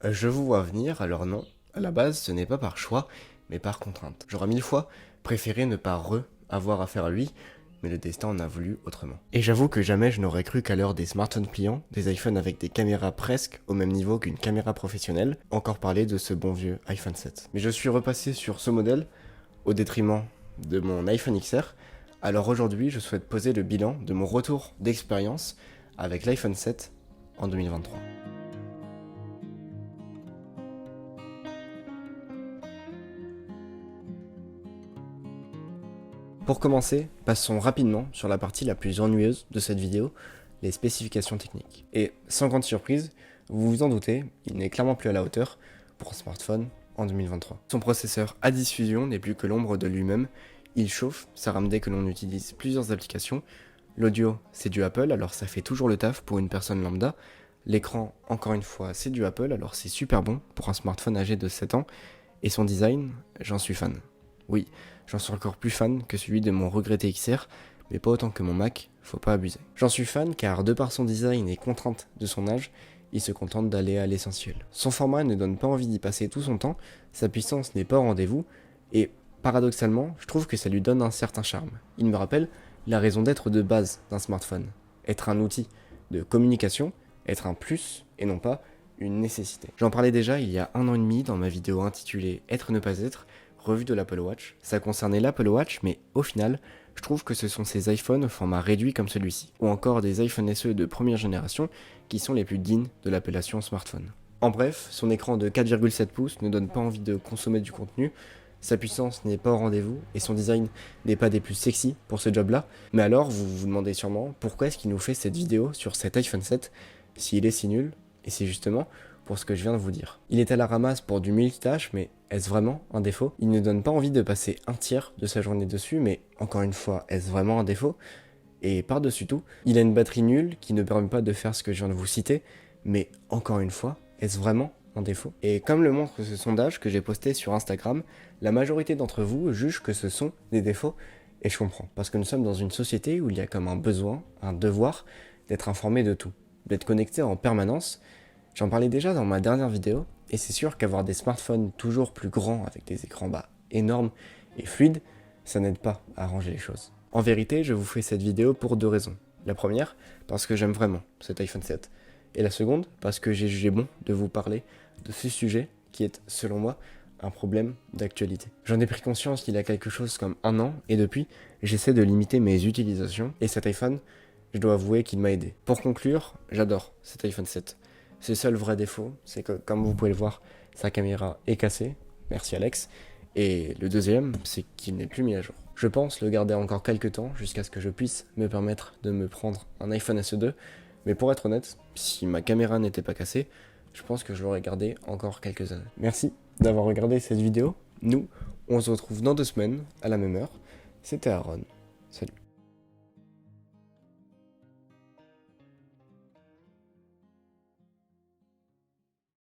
Je vous vois venir, alors non, à la base ce n'est pas par choix, mais par contrainte. J'aurais 1000 fois préféré ne pas avoir affaire à lui, mais le destin en a voulu autrement. Et j'avoue que jamais je n'aurais cru qu'à l'heure des smartphones pliants, des iPhones avec des caméras presque au même niveau qu'une caméra professionnelle, encore parler de ce bon vieux iPhone 7. Mais je suis repassé sur ce modèle, au détriment de mon iPhone XR, alors aujourd'hui je souhaite poser le bilan de mon retour d'expérience avec l'iPhone 7 en 2023. Pour commencer, passons rapidement sur la partie la plus ennuyeuse de cette vidéo, les spécifications techniques. Et sans grande surprise, vous vous en doutez, il n'est clairement plus à la hauteur pour un smartphone en 2023. Son processeur à diffusion n'est plus que l'ombre de lui-même, il chauffe, ça rame dès que l'on utilise plusieurs applications. L'audio, c'est du Apple, alors ça fait toujours le taf pour une personne lambda. L'écran, encore une fois, c'est du Apple, alors c'est super bon pour un smartphone âgé de 7 ans. Et son design, j'en suis fan. Oui, j'en suis encore plus fan que celui de mon regretté XR, mais pas autant que mon Mac, faut pas abuser. J'en suis fan car de par son design et contrainte de son âge, il se contente d'aller à l'essentiel. Son format ne donne pas envie d'y passer tout son temps, sa puissance n'est pas au rendez-vous, et paradoxalement, je trouve que ça lui donne un certain charme. Il me rappelle la raison d'être de base d'un smartphone. Être un outil de communication, être un plus et non pas une nécessité. J'en parlais déjà il y a 1 an et demi dans ma vidéo intitulée Être ne pas être, revue de l'Apple Watch. Ça concernait l'Apple Watch, mais au final, je trouve que ce sont ces iPhones au format réduit comme celui-ci, ou encore des iPhone SE de première génération qui sont les plus dignes de l'appellation smartphone. En bref, son écran de 4,7 pouces ne donne pas envie de consommer du contenu, sa puissance n'est pas au rendez-vous et son design n'est pas des plus sexy pour ce job-là. Mais alors, vous vous demandez sûrement pourquoi est-ce qu'il nous fait cette vidéo sur cet iPhone 7 s'il est si nul, et c'est justement pour ce que je viens de vous dire. Il est à la ramasse pour du multitâche, mais est-ce vraiment un défaut? Il ne donne pas envie de passer un tiers de sa journée dessus, mais encore une fois, est-ce vraiment un défaut? Et par-dessus tout, il a une batterie nulle qui ne permet pas de faire ce que je viens de vous citer, mais encore une fois, est-ce vraiment un défaut? Et comme le montre ce sondage que j'ai posté sur Instagram, la majorité d'entre vous jugent que ce sont des défauts, et je comprends, parce que nous sommes dans une société où il y a comme un besoin, un devoir, d'être informé de tout, d'être connecté en permanence. J'en parlais déjà dans ma dernière vidéo, et c'est sûr qu'avoir des smartphones toujours plus grands avec des écrans énormes et fluides, ça n'aide pas à arranger les choses. En vérité, je vous fais cette vidéo pour 2 raisons. La première, parce que j'aime vraiment cet iPhone 7. Et la seconde, parce que j'ai jugé bon de vous parler de ce sujet qui est, selon moi, un problème d'actualité. J'en ai pris conscience il y a quelque chose comme 1 an, et depuis, j'essaie de limiter mes utilisations, et cet iPhone, je dois avouer qu'il m'a aidé. Pour conclure, j'adore cet iPhone 7. Ses seuls vrais défauts, c'est que, comme vous pouvez le voir, sa caméra est cassée, merci Alex, et le deuxième, c'est qu'il n'est plus mis à jour. Je pense le garder encore quelques temps jusqu'à ce que je puisse me permettre de me prendre un iPhone SE2, mais pour être honnête, si ma caméra n'était pas cassée, je pense que je l'aurais gardé encore quelques années. Merci d'avoir regardé cette vidéo. Nous, on se retrouve dans 2 semaines, à la même heure. C'était Aaron. Salut.